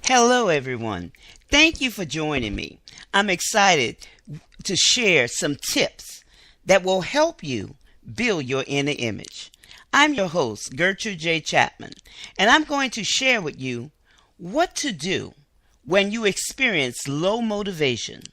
Hello, everyone. Thank you for joining me. I'm excited to share some tips that will help you build your inner image. I'm your host, Gertrude J. Chapman, and I'm going to share with you what to do when you experience low motivation.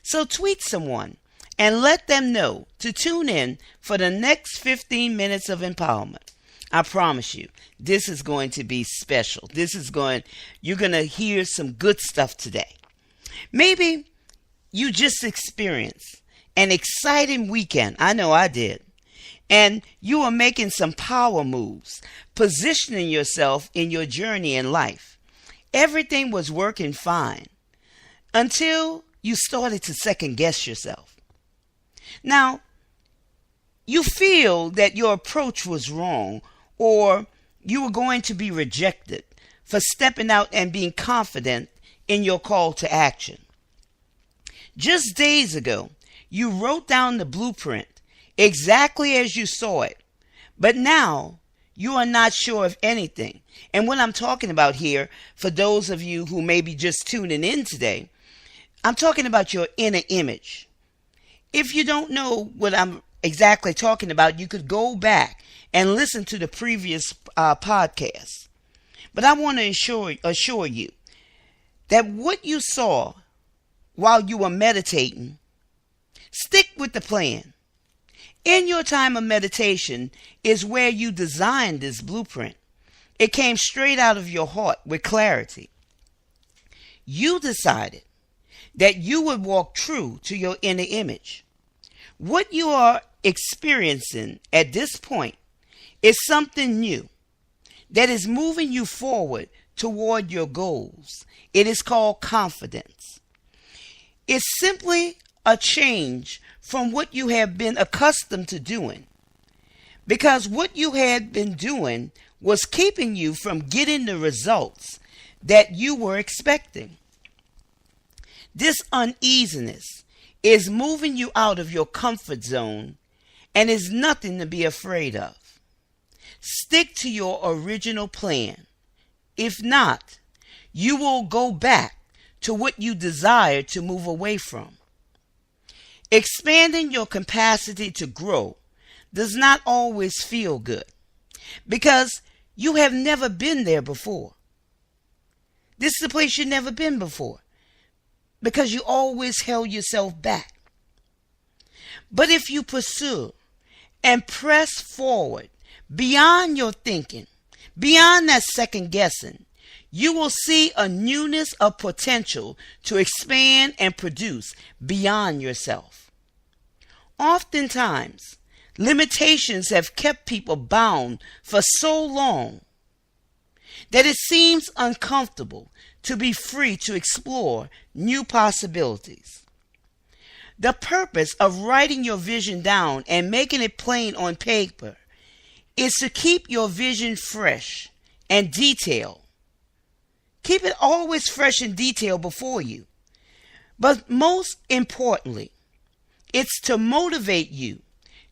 So tweet someone and let them know to tune in for the next 15 minutes of empowerment. I promise you, this is going to be special. You're going to hear some good stuff today. Maybe you just experienced an exciting weekend. I know I did. And you are making some power moves, positioning yourself in your journey in life. Everything was working fine until you started to second guess yourself. Now, you feel that your approach was wrong, or you were going to be rejected for stepping out and being confident in your call to action. Just days ago, you wrote down the blueprint exactly as you saw it, but now you are not sure of anything. And what I'm talking about here, for those of you who may be just tuning in today, I'm talking about your inner image. If you don't know what I'm exactly talking about, you could go back and listen to the previous podcast. But I want to assure you that what you saw while you were meditating, stick with the plan. In your time of meditation is where you designed this blueprint. It came straight out of your heart with clarity. You decided that you would walk true to your inner image. What you are experiencing at this point is something new that is moving you forward toward your goals. It is called confidence. It's simply a change from what you have been accustomed to doing, because what you had been doing was keeping you from getting the results that you were expecting. This uneasiness is moving you out of your comfort zone and is nothing to be afraid of. Stick to your original plan. If not, you will go back to what you desire to move away from. Expanding your capacity to grow does not always feel good because you have never been there before. This is a place you've never been before because you always held yourself back. But if you pursue and press forward beyond your thinking, beyond that second guessing, you will see a newness of potential to expand and produce beyond yourself. Oftentimes, limitations have kept people bound for so long that it seems uncomfortable to be free to explore new possibilities. The purpose of writing your vision down and making it plain on paper is to keep your vision fresh and detailed. Keep it always fresh and detailed before you. But most importantly, it's to motivate you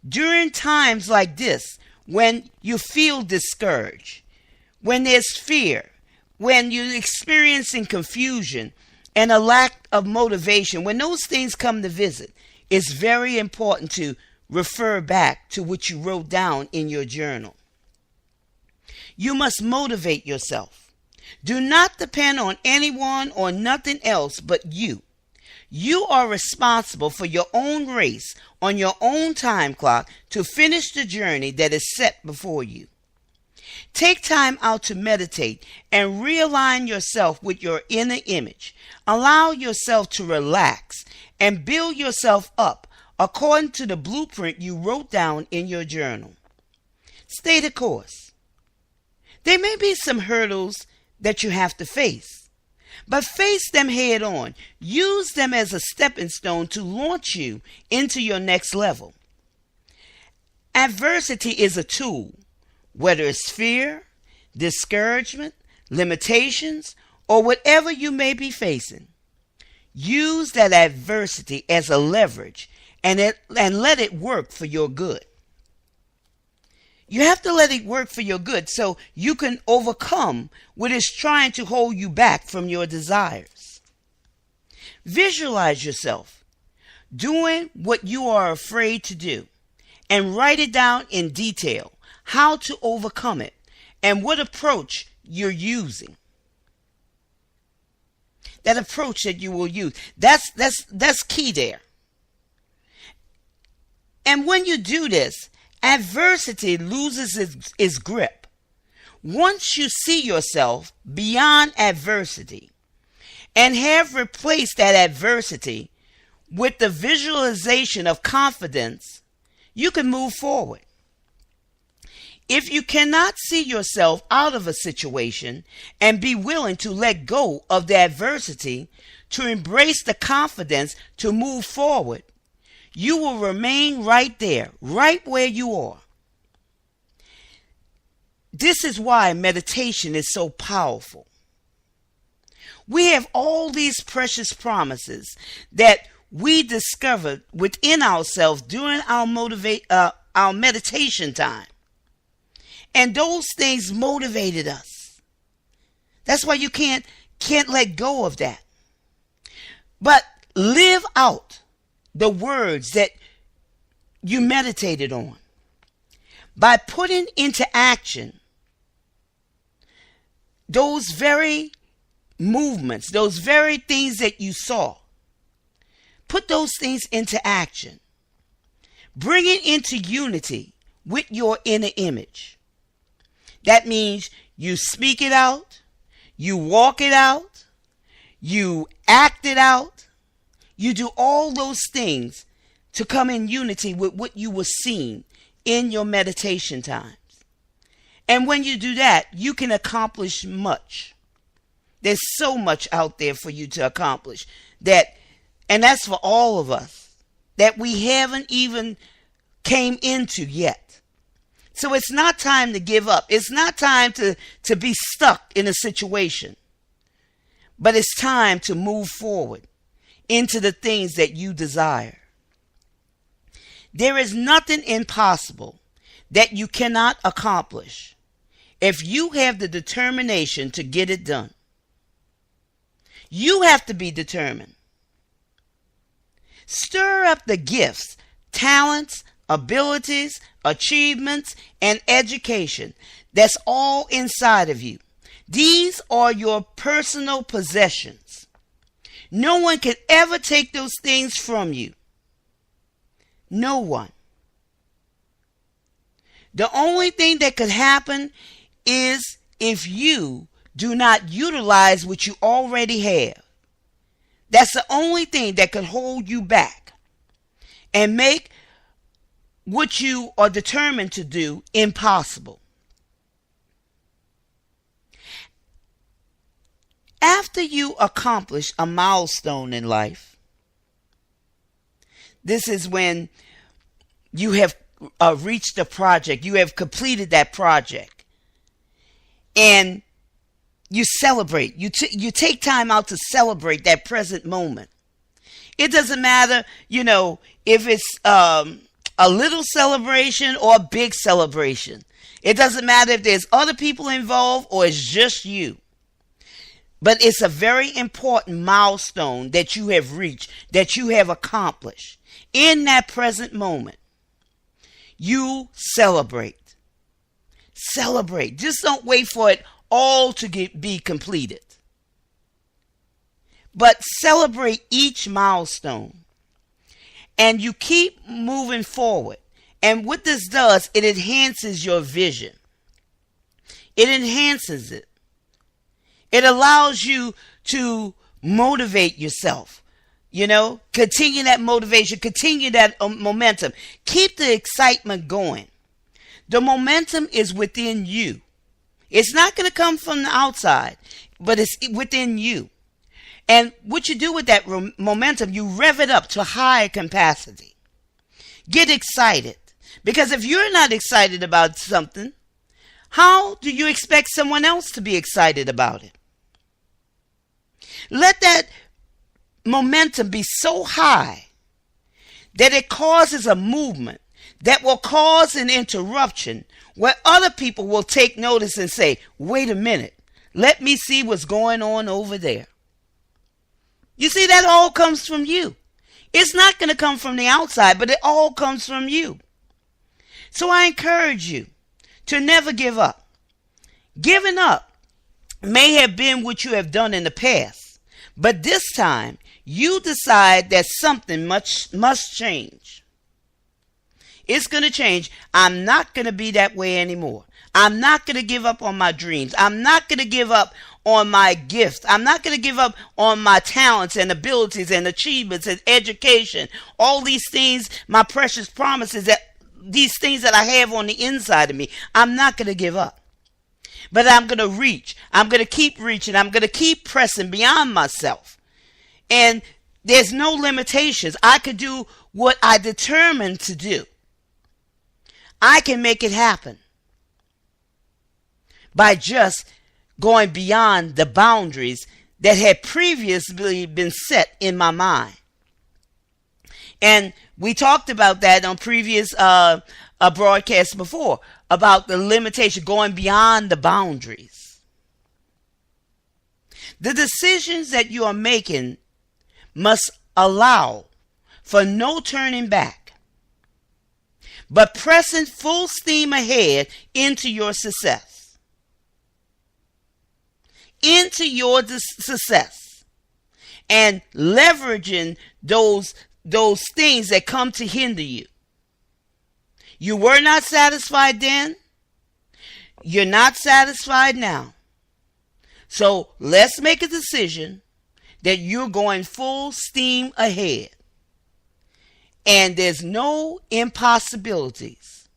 during times like this when you feel discouraged, when there's fear, when you're experiencing confusion and a lack of motivation. When those things come to visit, it's very important to refer back to what you wrote down in your journal. You must motivate yourself. Do not depend on anyone or nothing else but you. You are responsible for your own race on your own time clock to finish the journey that is set before you. Take time out to meditate and realign yourself with your inner image. Allow yourself to relax and build yourself up according to the blueprint you wrote down in your journal. Stay the course. There may be some hurdles that you have to face, but face them head on. Use them as a stepping stone to launch you into your next level. Adversity is a tool, whether it's fear, discouragement, limitations, or whatever you may be facing. Use that adversity as a leverage and let it work for your good. You have to let it work for your good so you can overcome what is trying to hold you back from your desires. Visualize yourself doing what you are afraid to do and write it down in detail how to overcome it and what approach you're using. That approach that you will use. That's key there. And when you do this, adversity loses its grip. Once you see yourself beyond adversity and have replaced that adversity with the visualization of confidence, you can move forward. If you cannot see yourself out of a situation and be willing to let go of the adversity to embrace the confidence to move forward, you will remain right there, right where you are. This is why meditation is so powerful. We have all these precious promises that we discovered within ourselves during our meditation time. And those things motivated us. That's why you can't let go of that. But live out the words that you meditated on by putting into action those very movements, those very things that you saw. Put those things into action. Bring it into unity with your inner image. That means you speak it out, you walk it out, you act it out, you do all those things to come in unity with what you were seeing in your meditation times. And when you do that, you can accomplish much. There's so much out there for you to accomplish and that's for all of us, that we haven't even came into yet. So it's not time to give up. It's not time to be stuck in a situation. But it's time to move forward into the things that you desire. There is nothing impossible that you cannot accomplish if you have the determination to get it done. You have to be determined. Stir up the gifts, talents, abilities, achievements, and education that's all inside of you. These are your personal possessions. No one can ever take those things from you. No one. The only thing that could happen is if you do not utilize what you already have. That's the only thing that could hold you back and make what you are determined to do impossible. After you accomplish a milestone in life, this is when you have reached a project, you have completed that project, and you celebrate. You take time out to celebrate that present moment. It doesn't matter, if it's a little celebration or a big celebration. It doesn't matter if there's other people involved or it's just you. But it's a very important milestone that you have reached, that you have accomplished. In that present moment, you celebrate. Celebrate. Just don't wait for it all to be completed. But celebrate each milestone. And you keep moving forward. And what this does, it enhances your vision. It enhances it. It allows you to motivate yourself. Continue that motivation, continue that momentum. Keep the excitement going. The momentum is within you. It's not going to come from the outside, but it's within you. And what you do with that momentum, you rev it up to higher capacity. Get excited. Because if you're not excited about something, how do you expect someone else to be excited about it? Let that momentum be so high that it causes a movement that will cause an interruption where other people will take notice and say, wait a minute, let me see what's going on over there. You see, that all comes from you. It's not going to come from the outside, but it all comes from you. So I encourage you to never give up. Giving up may have been what you have done in the past, but this time you decide that something must change. It's going to change. I'm not going to be that way anymore. I'm not going to give up on my dreams. I'm not going to give up on my gifts. I'm not going to give up on my talents and abilities and achievements and education. All these things, my precious promises, these things that I have on the inside of me, I'm not going to give up. But I'm going to reach. I'm going to keep reaching. I'm going to keep pressing beyond myself. And there's no limitations. I could do what I determined to do. I can make it happen by just going beyond the boundaries that had previously been set in my mind. And we talked about that on previous broadcasts before, about the limitation, going beyond the boundaries. The decisions that you are making must allow for no turning back, but pressing full steam ahead into your success. Into your success. And leveraging those things that come to hinder you. You were not satisfied then. You're not satisfied now. So let's make a decision that you're going full steam ahead. And there's no impossibilities.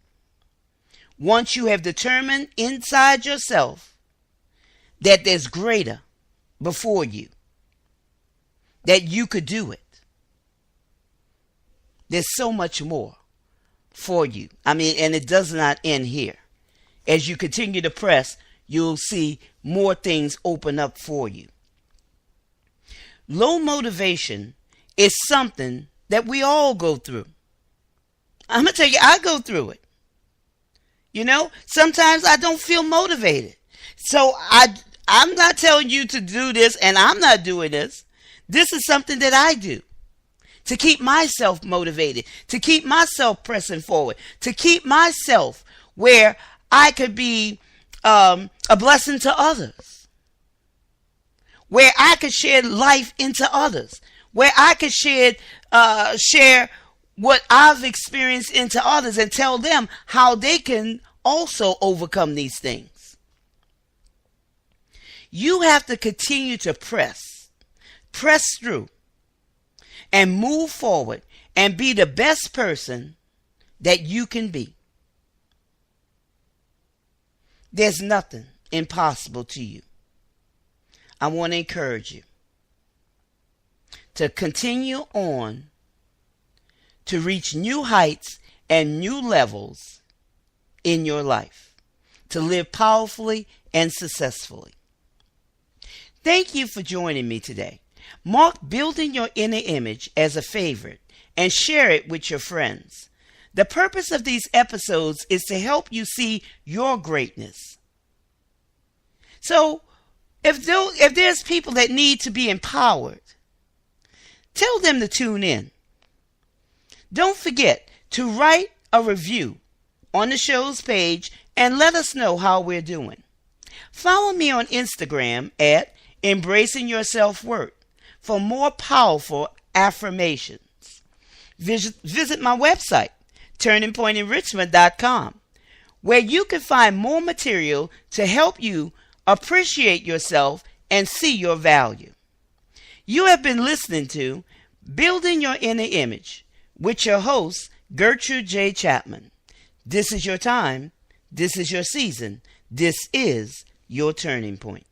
Once you have determined inside yourself that there's greater before you, that you could do it. There's so much more for you. I mean, and it does not end here. As you continue to press, you'll see more things open up for you. Low motivation is something that we all go through. I'm going to tell you, I go through it. You know, sometimes I don't feel motivated. So I'm not telling you to do this, and I'm not doing this. This is something that I do to keep myself motivated, to keep myself pressing forward, to keep myself where I could be a blessing to others, where I could share life into others, where I could share what I've experienced into others and tell them how they can also overcome these things. You have to continue to press through, and move forward and be the best person that you can be. There's nothing impossible to you. I want to encourage you to continue on to reach new heights and new levels in your life, to live powerfully and successfully. Thank you for joining me today. Mark Building Your Inner Image as a favorite and share it with your friends. The purpose of these episodes is to help you see your greatness. So, if there's people that need to be empowered, tell them to tune in. Don't forget to write a review on the show's page and let us know how we're doing. Follow me on Instagram at Embracing Your Self-Worth for more powerful affirmations. Visit my website, turningpointenrichmond.com, where you can find more material to help you appreciate yourself and see your value. You have been listening to Building Your Inner Image with your host, Gertrude J. Chapman. This is your time. This is your season. This is your turning point.